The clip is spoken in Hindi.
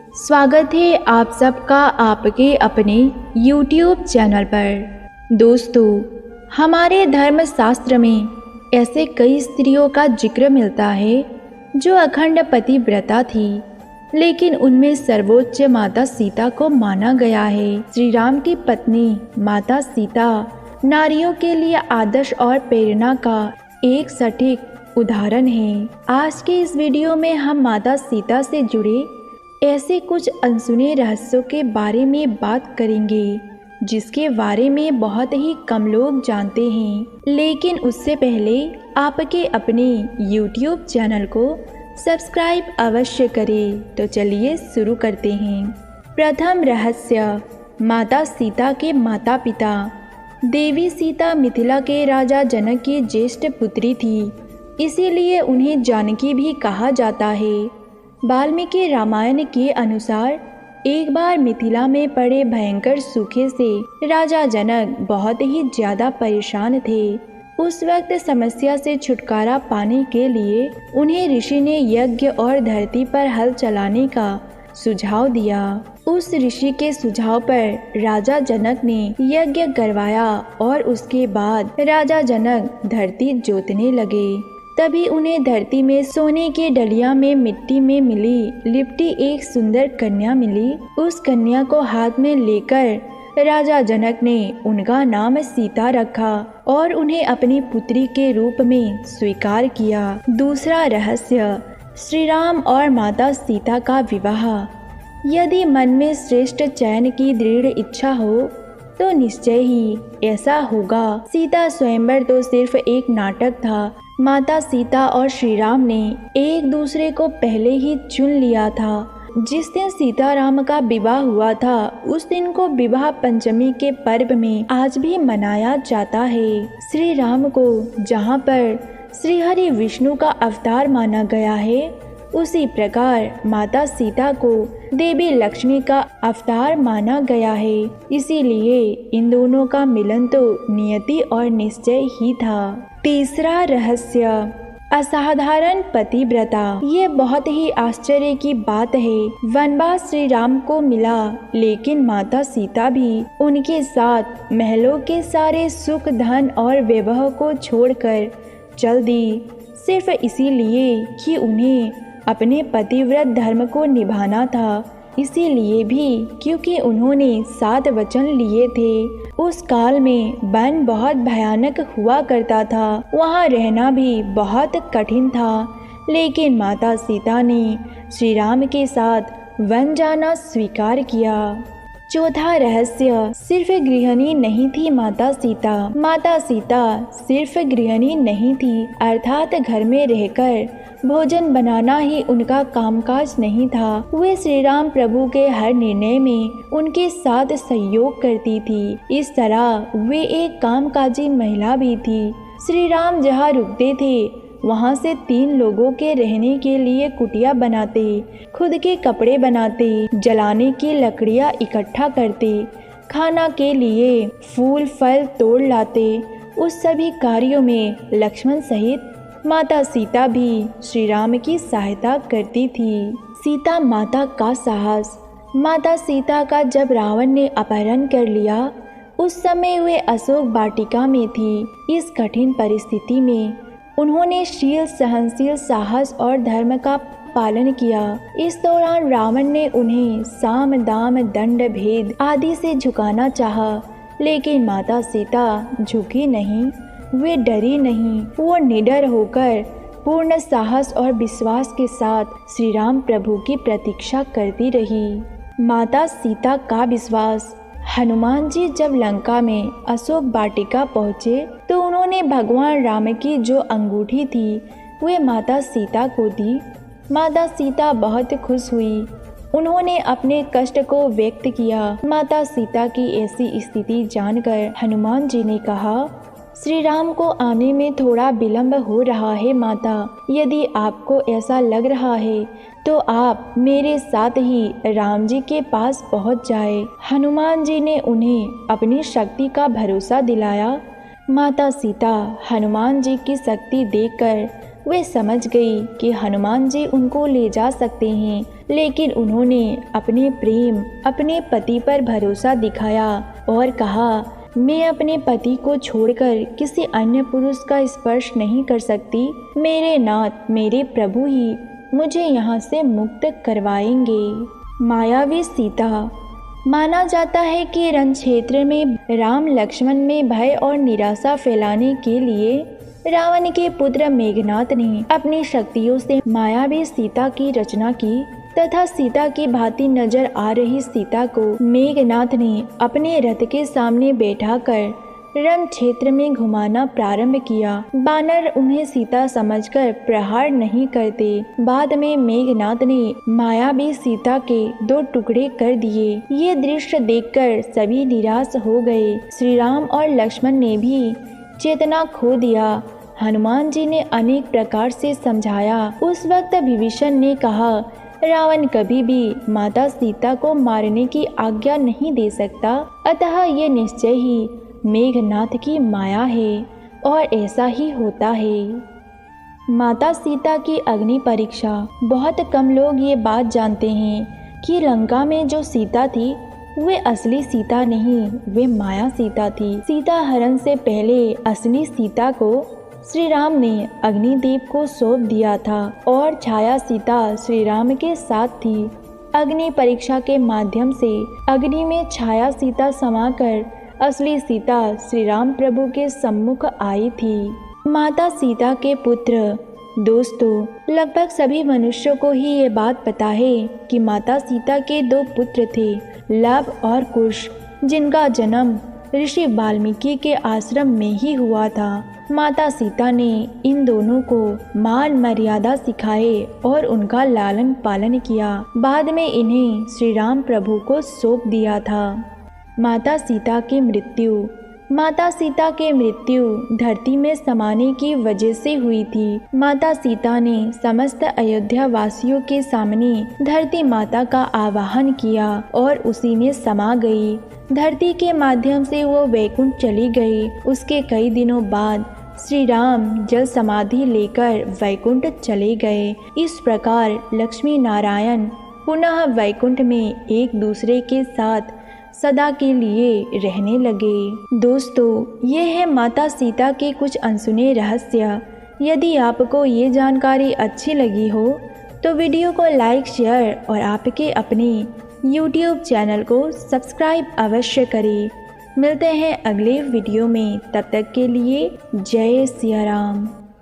स्वागत है आप सबका आपके अपने YouTube चैनल पर। दोस्तों, हमारे धर्मशास्त्र में ऐसे कई स्त्रियों का जिक्र मिलता है जो अखंड पतिव्रता थी, लेकिन उनमें सर्वोच्च माता सीता को माना गया है। श्री राम की पत्नी माता सीता नारियों के लिए आदर्श और प्रेरणा का एक सटीक उदाहरण है। आज के इस वीडियो में हम माता सीता से जुड़े ऐसे कुछ अनसुने रहस्यों के बारे में बात करेंगे जिसके बारे में बहुत ही कम लोग जानते हैं। लेकिन उससे पहले आपके अपने YouTube चैनल को सब्सक्राइब अवश्य करें। तो चलिए शुरू करते हैं। प्रथम रहस्य, माता सीता के माता पिता। देवी सीता मिथिला के राजा जनक की ज्येष्ठ पुत्री थी, इसीलिए उन्हें जानकी भी कहा जाता है। वाल्मीकि रामायण के अनुसार एक बार मिथिला में पड़े भयंकर सूखे से राजा जनक बहुत ही ज्यादा परेशान थे। उस वक्त समस्या से छुटकारा पाने के लिए उन्हें ऋषि ने यज्ञ और धरती पर हल चलाने का सुझाव दिया। उस ऋषि के सुझाव पर राजा जनक ने यज्ञ करवाया और उसके बाद राजा जनक धरती जोतने लगे। तभी उन्हें धरती में सोने के डलिया में मिट्टी में मिली लिपटी एक सुंदर कन्या मिली। उस कन्या को हाथ में लेकर राजा जनक ने उनका नाम सीता रखा और उन्हें अपनी पुत्री के रूप में स्वीकार किया। दूसरा रहस्य, श्री राम और माता सीता का विवाह। यदि मन में श्रेष्ठ चयन की दृढ़ इच्छा हो तो निश्चय ही ऐसा होगा। सीता स्वयंवर तो सिर्फ एक नाटक था। माता सीता और श्री राम ने एक दूसरे को पहले ही चुन लिया था। जिस दिन सीता राम का विवाह हुआ था उस दिन को विवाह पंचमी के पर्व में आज भी मनाया जाता है। श्री राम को जहाँ पर श्री हरि विष्णु का अवतार माना गया है, उसी प्रकार माता सीता को देवी लक्ष्मी का अवतार माना गया है। इसीलिए इन दोनों का मिलन तो नियति और निश्चय ही था। तीसरा रहस्य, असाधारण पतिव्रता। ये बहुत ही आश्चर्य की बात है। वनवास श्री राम को मिला, लेकिन माता सीता भी उनके साथ महलों के सारे सुख धन और वैभव को छोड़कर चल दी, सिर्फ इसीलिए कि उन्हें अपने पतिव्रत धर्म को निभाना था। इसीलिए भी क्योंकि उन्होंने 7 वचन लिए थे। उस काल में वन बहुत भयानक हुआ करता था, वहाँ रहना भी बहुत कठिन था, लेकिन माता सीता ने श्री राम के साथ वन जाना स्वीकार किया। चौथा रहस्य, सिर्फ गृहिणी नहीं थी माता सीता। माता सीता सिर्फ गृहिणी नहीं थी, अर्थात घर में रहकर भोजन बनाना ही उनका कामकाज नहीं था। वे श्री राम प्रभु के हर निर्णय में उनके साथ सहयोग करती थी। इस तरह वे एक कामकाजी महिला भी थी। श्री राम जहाँ रुकते थे वहाँ से 3 लोगों के रहने के लिए कुटिया बनाते, खुद के कपड़े बनाते, जलाने की लकड़ियाँ इकट्ठा करते, खाना के लिए फूल फल तोड़ लाते। उस सभी कार्यों में लक्ष्मण सहित माता सीता भी श्री राम की सहायता करती थी। सीता माता का साहस। माता सीता का जब रावण ने अपहरण कर लिया, उस समय वे अशोक वाटिका में थी। इस कठिन परिस्थिति में उन्होंने शील, सहनशील, साहस और धर्म का पालन किया। इस दौरान रावण ने उन्हें साम दाम दंड भेद आदि से झुकाना चाहा, लेकिन माता सीता झुकी नहीं, वे डरी नहीं। वो निडर होकर पूर्ण साहस और विश्वास के साथ श्री राम प्रभु की प्रतीक्षा करती रही। माता सीता का विश्वास। हनुमान जी जब लंका में अशोक वाटिका पहुँचे तो उन्होंने भगवान राम की जो अंगूठी थी वे माता सीता को दी। माता सीता बहुत खुश हुई। उन्होंने अपने कष्ट को व्यक्त किया। माता सीता की ऐसी स्थिति जानकर हनुमान जी ने कहा, श्री राम को आने में थोड़ा विलंब हो रहा है माता, यदि आपको ऐसा लग रहा है तो आप मेरे साथ ही राम जी के पास पहुंच जाए। हनुमान जी ने उन्हें अपनी शक्ति का भरोसा दिलाया। माता सीता हनुमान जी की शक्ति देखकर वे समझ गई कि हनुमान जी उनको ले जा सकते हैं। लेकिन उन्होंने अपने प्रेम अपने पति पर भरोसा दिखाया और कहा, मैं अपने पति को छोड़कर किसी अन्य पुरुष का स्पर्श नहीं कर सकती। मेरे नाथ मेरे प्रभु ही मुझे यहाँ से मुक्त करवाएंगे। मायावी सीता। माना जाता है कि रण क्षेत्र में राम लक्ष्मण में भय और निराशा फैलाने के लिए रावण के पुत्र मेघनाथ ने अपनी शक्तियों से मायावी सीता की रचना की तथा सीता की भांति नजर आ रही सीता को मेघनाथ ने अपने रथ के सामने बैठाकर रण क्षेत्र में घुमाना प्रारंभ किया। बानर उन्हें सीता समझकर प्रहार नहीं करते। बाद में मेघनाथ ने मायावी सीता के 2 टुकड़े कर दिए। ये दृश्य देखकर सभी निराश हो गए। श्री राम और लक्ष्मण ने भी चेतना खो दिया। हनुमान जी ने अनेक प्रकार से समझाया। उस वक्त विभीषण ने कहा, रावण कभी भी माता सीता को मारने की आज्ञा नहीं दे सकता, अतः ये निश्चय ही मेघनाथ की माया है और ऐसा ही होता है। माता सीता की अग्नि परीक्षा। बहुत कम लोग ये बात जानते हैं कि लंका में जो सीता थी वे असली सीता नहीं, वे माया सीता थी। सीता हरण से पहले असली सीता को श्री राम ने अग्निदेव को सौंप दिया था और छाया सीता श्री राम के साथ थी। अग्नि परीक्षा के माध्यम से अग्नि में छाया सीता समाकर असली सीता श्री राम प्रभु के सम्मुख आई थी। माता सीता के पुत्र। दोस्तों, लगभग सभी मनुष्यों को ही ये बात पता है कि माता सीता के 2 पुत्र थे, लव और कुश, जिनका जन्म ऋषि वाल्मीकि के आश्रम में ही हुआ था। माता सीता ने इन दोनों को मान मर्यादा सिखाए और उनका लालन पालन किया। बाद में इन्हें श्री राम प्रभु को सौंप दिया था। माता सीता की मृत्यु। माता सीता की मृत्यु धरती में समाने की वजह से हुई थी। माता सीता ने समस्त अयोध्या वासियों के सामने धरती माता का आवाहन किया और उसी में समा गई। धरती के माध्यम से वो वैकुंठ चली गई। उसके कई दिनों बाद श्री राम जल समाधि लेकर वैकुंठ चले गए। इस प्रकार लक्ष्मी नारायण पुनः वैकुंठ में एक दूसरे के साथ सदा के लिए रहने लगे। दोस्तों, ये है माता सीता के कुछ अनसुने रहस्य। यदि आपको ये जानकारी अच्छी लगी हो तो वीडियो को लाइक, शेयर और आपके अपने YouTube चैनल को सब्सक्राइब अवश्य करें। मिलते हैं अगले वीडियो में, तब तक के लिए जय सिया राम।